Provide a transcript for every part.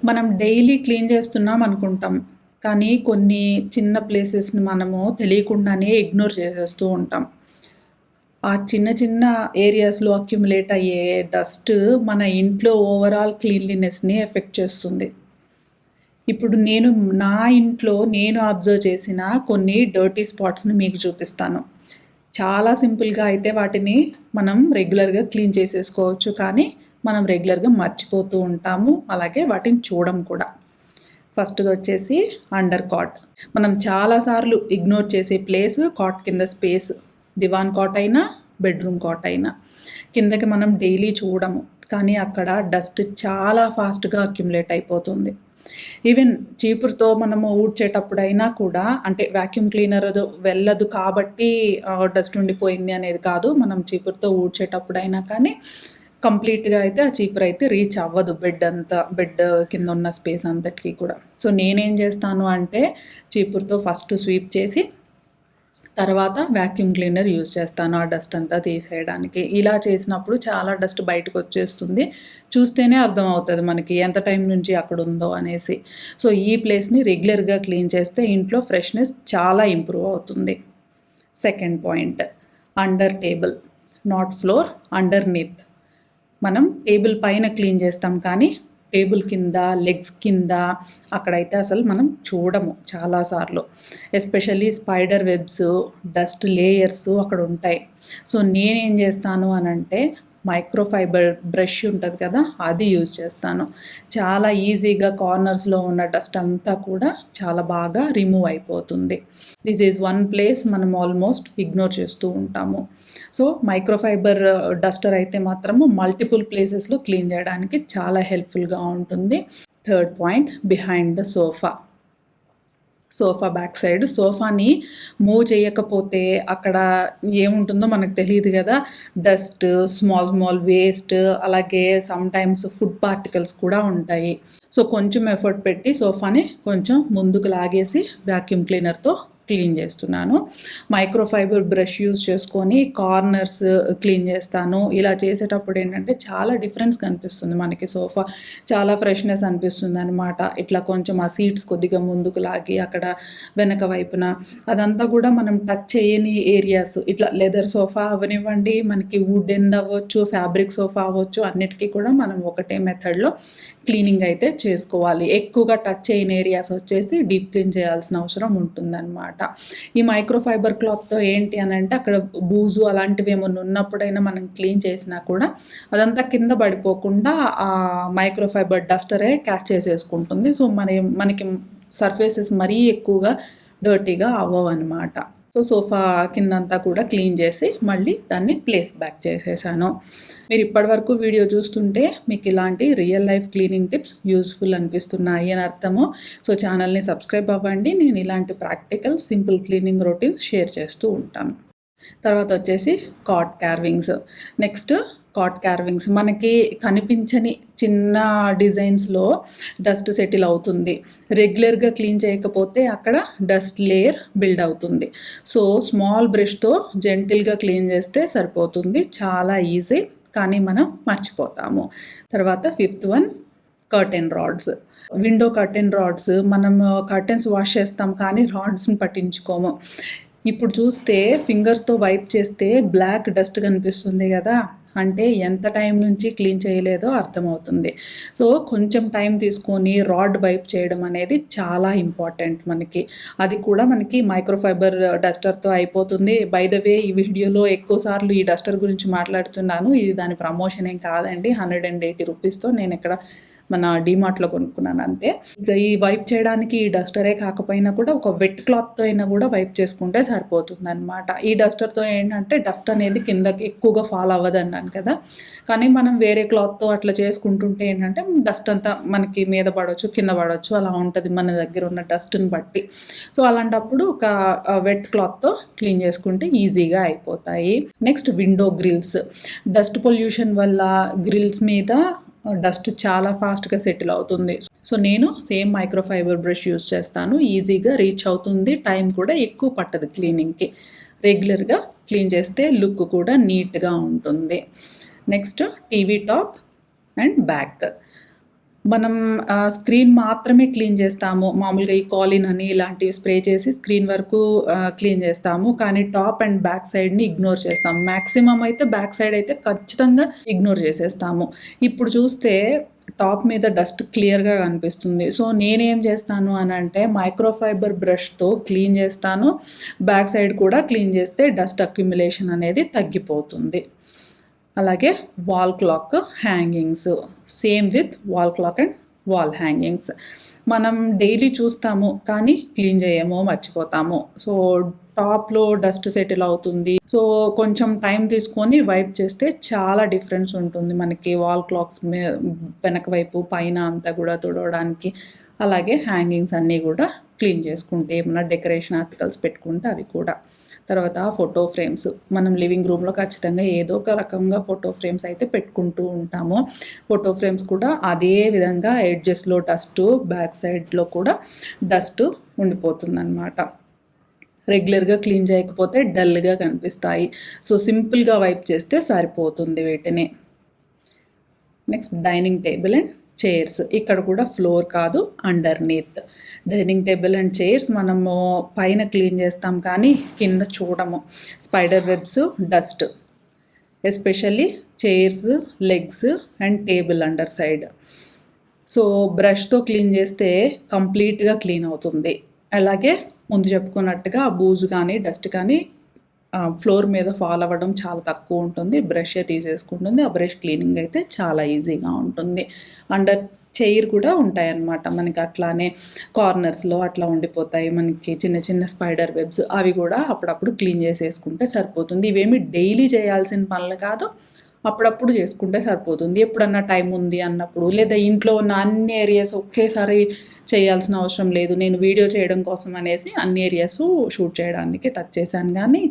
మనం daily clean చేస్తున్నాం అనుకుంటాం, కానీ కొన్ని చిన్న ప్లేసెస్ని మనము తెలియకుండానే ఇగ్నోర్ చేసేస్తూ ఉంటాం. ఆ చిన్న చిన్న ఏరియాస్లో అక్యుములేట్ అయ్యే డస్ట్ మన ఇంట్లో ఓవరాల్ క్లీన్లీనెస్ని ఎఫెక్ట్ చేస్తుంది. ఇప్పుడు నా ఇంట్లో నేను అబ్జర్వ్ చేసిన కొన్ని డర్టీ స్పాట్స్ని మీకు చూపిస్తాను. చాలా సింపుల్గా అయితే వాటిని మనం రెగ్యులర్గా క్లీన్ చేసేసుకోవచ్చు, కానీ మనం రెగ్యులర్గా మర్చిపోతూ ఉంటాము, అలాగే వాటిని చూడం కూడా. ఫస్ట్గా వచ్చేసి అండర్ కాట్. మనం చాలాసార్లు ఇగ్నోర్ చేసే ప్లేస్ కాట్ కింద స్పేస్. దివాన్ కాట్ అయినా బెడ్రూమ్ కాట్ అయినా కిందకి మనం డైలీ చూడము, కానీ అక్కడ డస్ట్ చాలా ఫాస్ట్గా అక్యుములేట్ అయిపోతుంది. ఈవెన్ చీపురుతో మనము ఊడ్చేటప్పుడైనా కూడా, అంటే వ్యాక్యూమ్ క్లీనర్ వెళ్ళదు కాబట్టి డస్ట్ ఉండిపోయింది అనేది కాదు, మనం చీపురుతో ఊడ్చేటప్పుడైనా కానీ కంప్లీట్గా అయితే ఆ చీపురు అయితే రీచ్ అవ్వదు బెడ్ కింద ఉన్న స్పేస్ అంతటికీ కూడా. సో నేనేం చేస్తాను అంటే చీపురుతో ఫస్ట్ స్వీప్ చేసి తర్వాత వ్యాక్యూమ్ క్లీనర్ యూజ్ చేస్తాను ఆ డస్ట్ అంతా తీసేయడానికి. ఇలా చేసినప్పుడు చాలా డస్ట్ బయటకు వచ్చేస్తుంది, చూస్తేనే అర్థమవుతుంది మనకి ఎంత టైం నుంచి అక్కడ ఉందో అనేసి. సో ఈ ప్లేస్ని రెగ్యులర్గా క్లీన్ చేస్తే ఇంట్లో ఫ్రెష్నెస్ చాలా ఇంప్రూవ్ అవుతుంది. Second point, under table, not floor, underneath. మనం టేబుల్ పైన క్లీన్ చేస్తాం, కానీ టేబుల్ కింద, లెగ్స్ కింద అక్కడైతే అసలు మనం చూడము చాలాసార్లు. Especially spider webs, dust layers అక్కడ ఉంటాయి. సో నేనేం చేస్తాను అనంటే మైక్రోఫైబర్ బ్రష్ ఉంటుంది కదా, అది యూజ్ చేస్తాను. చాలా ఈజీగా కార్నర్స్లో ఉన్న డస్ట్ అంతా కూడా చాలా బాగా రిమూవ్ అయిపోతుంది. దిస్ ఈజ్ వన్ ప్లేస్ మనం ఆల్మోస్ట్ ఇగ్నోర్ చేస్తూ ఉంటాము. సో మైక్రోఫైబర్ డస్టర్ అయితే మాత్రము మల్టిపుల్ ప్లేసెస్లో క్లీన్ చేయడానికి చాలా హెల్ప్ఫుల్గా ఉంటుంది. Third point, behind the sofa back side. సోఫాని మూవ్ చేయకపోతే అక్కడ ఏముంటుందో మనకు తెలియదు కదా, డస్ట్, స్మాల్ వేస్ట్, అలాగే సమ్టైమ్స్ ఫుడ్ పార్టికల్స్ కూడా ఉంటాయి. సో కొంచెం ఎఫర్ట్ పెట్టి సోఫాని కొంచెం ముందుకు లాగేసి వ్యాక్యూమ్ క్లీనర్తో క్లీన్ చేస్తున్నాను. మైక్రోఫైబర్ బ్రష్ యూజ్ చేసుకొని కార్నర్స్ క్లీన్ చేస్తాను. ఇలా చేసేటప్పుడు ఏంటంటే చాలా డిఫరెన్స్ కనిపిస్తుంది మనకి, సోఫా చాలా ఫ్రెష్నెస్ అనిపిస్తుంది అనమాట. ఇట్లా కొంచెం ఆ సీట్స్ కొద్దిగా ముందుకు లాగి అక్కడ వెనక వైపున అదంతా కూడా మనం టచ్ చేయని ఏరియాస్, ఇట్లా లెదర్ సోఫా అవనివ్వండి, మనకి వుడెన్ అవ్వచ్చు, ఫ్యాబ్రిక్ సోఫా అవ్వచ్చు, అన్నిటికీ కూడా మనం ఒకటే మెథడ్లో క్లీనింగ్ అయితే చేసుకోవాలి. ఎక్కువగా టచ్ చేయని ఏరియాస్ వచ్చేసి డీప్ క్లీన్ చేయాల్సిన అవసరం ఉంటుందన్నమాట. ఈ మైక్రోఫైబర్ క్లాత్తో ఏంటి అని అంటే అక్కడ బూజు అలాంటివి ఏమన్నా ఉన్నప్పుడైనా మనం క్లీన్ చేసినా కూడా అదంతా కింద పడిపోకుండా ఆ మైక్రోఫైబర్ డస్టరే క్యాచ్ చేసేసుకుంటుంది. సో మనకి సర్ఫేసెస్ మరీ ఎక్కువగా డర్టీగా అవ్వవు అనమాట. సో సోఫా కిందంతా కూడా క్లీన్ చేసి మళ్ళీ దాన్ని ప్లేస్ బ్యాక్ చేసేసాను. మీరు ఇప్పటివరకు వీడియో చూస్తుంటే మీకు ఇలాంటి real life cleaning tips useful అనిపిస్తున్నాయి అని అర్థము. సో ఛానల్ని సబ్స్క్రైబ్ అవ్వండి, నేను ఇలాంటి practical simple cleaning routines share చేస్తూ ఉంటాను. తర్వాత వచ్చేసి cot carvings. Next cot carvings, మనకి కనిపించని చిన్న డిజైన్స్లో డస్ట్ సెటిల్ అవుతుంది. రెగ్యులర్గా క్లీన్ చేయకపోతే అక్కడ డస్ట్ లేయర్ బిల్డ్ అవుతుంది. సో స్మాల్ బ్రష్తో జెంటిల్గా క్లీన్ చేస్తే సరిపోతుంది, చాలా ఈజీ, కానీ మనం మర్చిపోతాము. తర్వాత fifth one, curtain rods. Window curtain rods, మనం కర్టెన్స్ వాష్ చేస్తాం కానీ రాడ్స్ని పట్టించుకోము. ఇప్పుడు చూస్తే ఫింగర్స్తో వైప్ చేస్తే బ్లాక్ డస్ట్ కనిపిస్తుంది కదా, అంటే ఎంత టైం నుంచి క్లీన్ చేయలేదో అర్థమవుతుంది. సో కొంచెం టైం తీసుకొని రాడ్ వైప్ చేయడం అనేది చాలా ఇంపార్టెంట్ మనకి. అది కూడా మనకి మైక్రోఫైబర్ డస్టర్తో అయిపోతుంది. బై ద వే, ఈ వీడియోలో ఎక్కువసార్లు ఈ డస్టర్ గురించి మాట్లాడుతున్నాను, ఇది దాని ప్రమోషన్ ఏం కాదండి. 180 రూపీస్తో నేను ఇక్కడ మన డీమార్ట్లో కొనుక్కున్నాను అంతే. ఈ వైప్ చేయడానికి ఈ డస్టరే కాకపోయినా కూడా ఒక వెట్ క్లాత్తో అయినా కూడా వైప్ చేసుకుంటే సరిపోతుంది అనమాట. ఈ డస్టర్తో ఏంటంటే డస్ట్ అనేది కిందకి ఎక్కువగా ఫాల్ అవ్వదన్నాను కదా, కానీ మనం వేరే క్లాత్తో అట్లా చేసుకుంటుంటే ఏంటంటే డస్ట్ అంతా మనకి మీద పడవచ్చు, కింద పడవచ్చు, అలా ఉంటుంది మన దగ్గర ఉన్న డస్ట్ని బట్టి. సో అలాంటప్పుడు ఒక వెట్ క్లాత్తో క్లీన్ చేసుకుంటే ఈజీగా అయిపోతాయి. Next window grills. Dust pollution వల్ల గ్రిల్స్ మీద డస్ట్ చాలా ఫాస్ట్గా సెటిల్ అవుతుంది. సో నేను సేమ్ మైక్రోఫైబర్ బ్రష్ యూజ్ చేస్తాను, ఈజీగా రీచ్ అవుతుంది, టైం కూడా ఎక్కువ పట్టదు క్లీనింగ్కి. రెగ్యులర్గా క్లీన్ చేస్తే లుక్ కూడా నీట్గా ఉంటుంది. Next TV top and back. మనం స్క్రీన్ మాత్రమే క్లీన్ చేస్తాము. మామూలుగా ఈ కాలిన్ అని ఇలాంటివి స్ప్రే చేసి స్క్రీన్ వరకు క్లీన్ చేస్తాము. కానీ టాప్ అండ్ బ్యాక్ సైడ్‌ని ఇగ్నోర్ చేస్తాము. మాక్సిమం అయితే బ్యాక్ సైడ్ అయితే ఖచ్చితంగా ఇగ్నోర్ చేసేస్తాము. ఇప్పుడు చూస్తే టాప్ మీద డస్ట్ క్లియర్‌గా కనిపిస్తుంది. సో, నేనేం చేస్తాను అనంటే మైక్రోఫైబర్ బ్రష్‌తో క్లీన్ చేస్తాను. బ్యాక్ సైడ్ కూడా క్లీన్ చేస్తే డస్ట్ అక్యుములేషన్ అనేది తగ్గిపోతుంది. అలాగే wall clock hangings same with wall clock and wall hangings మనం డైలీ చూస్తాము కానీ క్లీన్ చేయము, మర్చిపోతాము. సో టాప్లో డస్ట్ సెటిల్ అవుతుంది. సో కొంచెం టైం తీసుకొని వైప్ చేస్తే చాలా డిఫరెన్స్ ఉంటుంది మనకి వాల్ క్లాక్స్ వెనక వైపు పైన అంతా కూడా తుడవడానికి. అలాగే హ్యాంగింగ్స్ అన్నీ కూడా క్లీన్ చేసుకుంటే ఏమన్నా డెకరేషన్ ఆర్టికల్స్ పెట్టుకుంటే అవి కూడా. తర్వాత ఫోటో ఫ్రేమ్స్ మనం లివింగ్ రూమ్లో ఖచ్చితంగా ఏదో ఒక రకంగా ఫోటో ఫ్రేమ్స్ అయితే పెట్టుకుంటూ ఉంటాము. ఫోటో ఫ్రేమ్స్ కూడా అదే విధంగా ఎడ్జెస్లో డస్ట్, బ్యాక్ సైడ్లో కూడా డస్ట్ ఉండిపోతుందన్నమాట. రెగ్యులర్గా క్లీన్ చేయకపోతే డల్గా కనిపిస్తాయి. సో సింపుల్గా వైప్ చేస్తే సరిపోతుంది వీటిని. Next dining table and chairs. ఇక్కడ కూడా ఫ్లోర్ కాదు, underneath. Dining table and chairs మనము పైన క్లీన్ చేస్తాం కానీ కింద చూడము. Spider webs, dust, especially chairs, legs and table under side. So బ్రష్తో క్లీన్ చేస్తే కంప్లీట్గా క్లీన్ అవుతుంది. అలాగే ముందు చెప్పుకున్నట్టుగా బూజు కానీ డస్ట్ కానీ ఫ్లోర్ మీద ఫాల్ అవ్వడం చాలా తక్కువ ఉంటుంది. బ్రషే తీసేసుకుంటుంది. ఆ బ్రష్ క్లీనింగ్ అయితే చాలా ఈజీగా ఉంటుంది. అండర్ చైర్ కూడా ఉంటాయన్నమాట మనకి. అట్లానే కార్నర్స్లో అట్లా ఉండిపోతాయి మనకి చిన్న చిన్న స్పైడర్ వెబ్స్. అవి కూడా అప్పుడప్పుడు క్లీన్ చేసేసుకుంటే సరిపోతుంది. ఇవేమి డైలీ చేయాల్సిన పనులు కాదు, అప్పుడప్పుడు చేసుకుంటే సరిపోతుంది. ఎప్పుడన్నా టైం ఉంది అన్నప్పుడు, లేదా ఇంట్లో ఉన్న అన్ని ఏరియాస్ ఒకేసారి చేయాల్సిన అవసరం లేదు. నేను వీడియో చేయడం కోసం అనేసి అన్ని ఏరియాస్ షూట్ చేయడానికి టచ్ చేశాను కానీ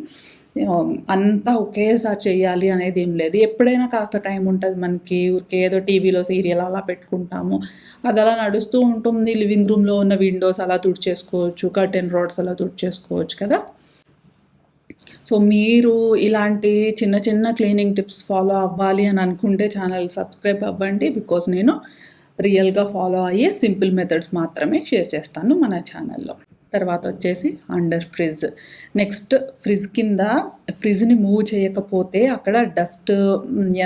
అంతా ఒకేసారి చేయాలి అనేది ఏం లేదు. ఎప్పుడైనా కాస్త టైం ఉంటుంది మనకి. ఏదో టీవీలో సీరియల్ అలా పెట్టుకుంటాము, అది అలా నడుస్తూ ఉంటుంది. లివింగ్ రూమ్లో ఉన్న విండోస్ అలా తుడిచేసుకోవచ్చు, కర్టెన్ రాడ్స్ అలా తుడిచేసుకోవచ్చు కదా. సో మీరు ఇలాంటి చిన్న చిన్న క్లీనింగ్ టిప్స్ ఫాలో అవ్వాలి అని అనుకుంటే ఛానల్ సబ్స్క్రైబ్ అవ్వండి. బికాస్ నేను రియల్గా ఫాలో అయ్యే సింపుల్ మెథడ్స్ మాత్రమే షేర్ చేస్తాను మన ఛానల్లో. తర్వాత వచ్చేసి అండర్ ఫ్రిడ్జ్. నెక్స్ట్ ఫ్రిడ్జ్ని మూవ్ చేయకపోతే అక్కడ డస్ట్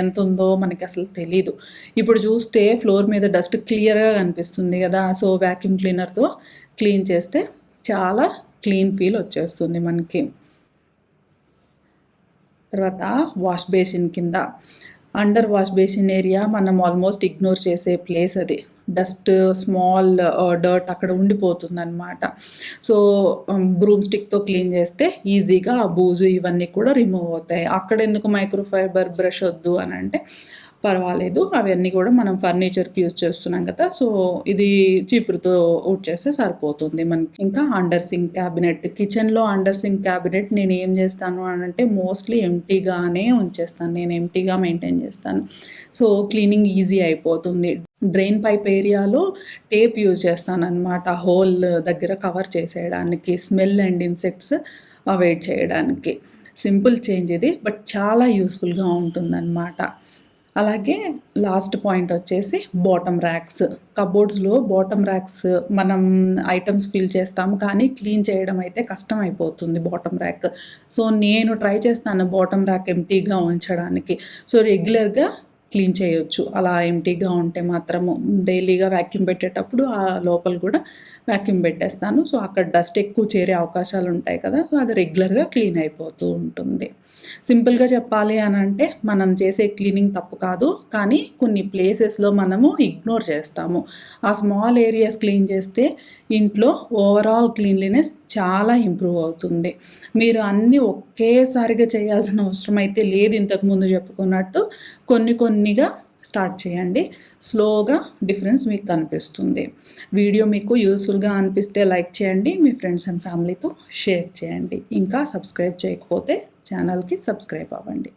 ఎంత ఉందో మనకి అసలు తెలీదు. ఇప్పుడు చూస్తే ఫ్లోర్ మీద డస్ట్ క్లియర్గా కనిపిస్తుంది కదా. సో వ్యాక్యూమ్ క్లీనర్తో క్లీన్ చేస్తే చాలా క్లీన్ ఫీల్ వచ్చేస్తుంది మనకి. తర్వాత వాష్ బేసిన్ కింద, అండర్ వాష్ బేసిన్ ఏరియా మనం ఆల్మోస్ట్ ఇగ్నోర్ చేసే ప్లేస్ అది. డస్ట్, స్మాల్ డర్ట్ అక్కడ ఉండిపోతుంది అనమాట. సో బ్రూమ్ స్టిక్తో క్లీన్ చేస్తే ఈజీగా ఆ బూజు ఇవన్నీ కూడా రిమూవ్ అవుతాయి. అక్కడ ఎందుకు మైక్రోఫైబర్ బ్రష్ వద్దు అని అంటే పర్వాలేదు, అవన్నీ కూడా మనం ఫర్నిచర్కి యూజ్ చేస్తున్నాం కదా. సో ఇది చీపురుతో ఊడ్ చేస్తే సరిపోతుంది మనకి. ఇంకా అండర్ సింక్ క్యాబినెట్. కిచెన్లో అండర్ సింక్ క్యాబినెట్ నేను ఏం చేస్తాను అని అంటే మోస్ట్లీ ఎంటీగానే ఉంచేస్తాను. నేను ఎంటీగా మెయింటైన్ చేస్తాను. సో క్లీనింగ్ ఈజీ అయిపోతుంది. డ్రైన్ పైప్ ఏరియాలో టేప్ యూజ్ చేస్తాను అనమాట, హోల్ దగ్గర కవర్ చేసేయడానికి, స్మెల్ అండ్ ఇన్సెక్ట్స్ అవాయిడ్ చేయడానికి. సింపుల్ చేంజ్ ఇది, బట్ చాలా యూస్ఫుల్గా ఉంటుందన్నమాట. అలాగే లాస్ట్ పాయింట్ వచ్చేసి బాటమ్ ర్యాక్స్. కబోర్డ్స్లో బాటమ్ ర్యాక్స్ మనం ఐటమ్స్ ఫిల్ చేస్తాము కానీ క్లీన్ చేయడం అయితే కష్టం అయిపోతుంది బాటమ్ ర్యాక్. సో నేను ట్రై చేస్తాను బాటమ్ ర్యాక్ ఎంటీగా ఉంచడానికి. సో రెగ్యులర్గా క్లీన్ చేయొచ్చు అలా ఎంటీగా ఉంటే మాత్రము. డైలీగా వ్యాక్యూమ్ పెట్టేటప్పుడు ఆ లోపల కూడా వ్యాక్యూమ్ పెట్టేస్తాను. సో అక్కడ డస్ట్ ఎక్కువ చేరే అవకాశాలు ఉంటాయి కదా, సో అది రెగ్యులర్గా క్లీన్ అయిపోతూ ఉంటుంది. సింపుల్గా చెప్పాలి అని అంటే మనం చేసే క్లీనింగ్ తప్పు కాదు, కానీ కొన్ని ప్లేసెస్లో మనము ఇగ్నోర్ చేస్తాము. ఆ స్మాల్ ఏరియాస్ క్లీన్ చేస్తే ఇంట్లో ఓవరాల్ క్లీన్లీనెస్ చాలా ఇంప్రూవ్ అవుతుంది. మీరు అన్నీ ఒకేసారిగా చేయాల్సిన అవసరం అయితే లేదు. ఇంతకుముందు చెప్పుకున్నట్టు కొన్నిగా స్టార్ట్ చేయండి. స్లోగా డిఫరెన్స్ మీకు కనిపిస్తుంది. వీడియో మీకు యూస్ఫుల్గా అనిపిస్తే లైక్ చేయండి, మీ ఫ్రెండ్స్ అండ్ ఫ్యామిలీతో షేర్ చేయండి. ఇంకా సబ్స్క్రైబ్ చేయకపోతే ఛానల్కి సబ్స్క్రైబ్ అవ్వండి.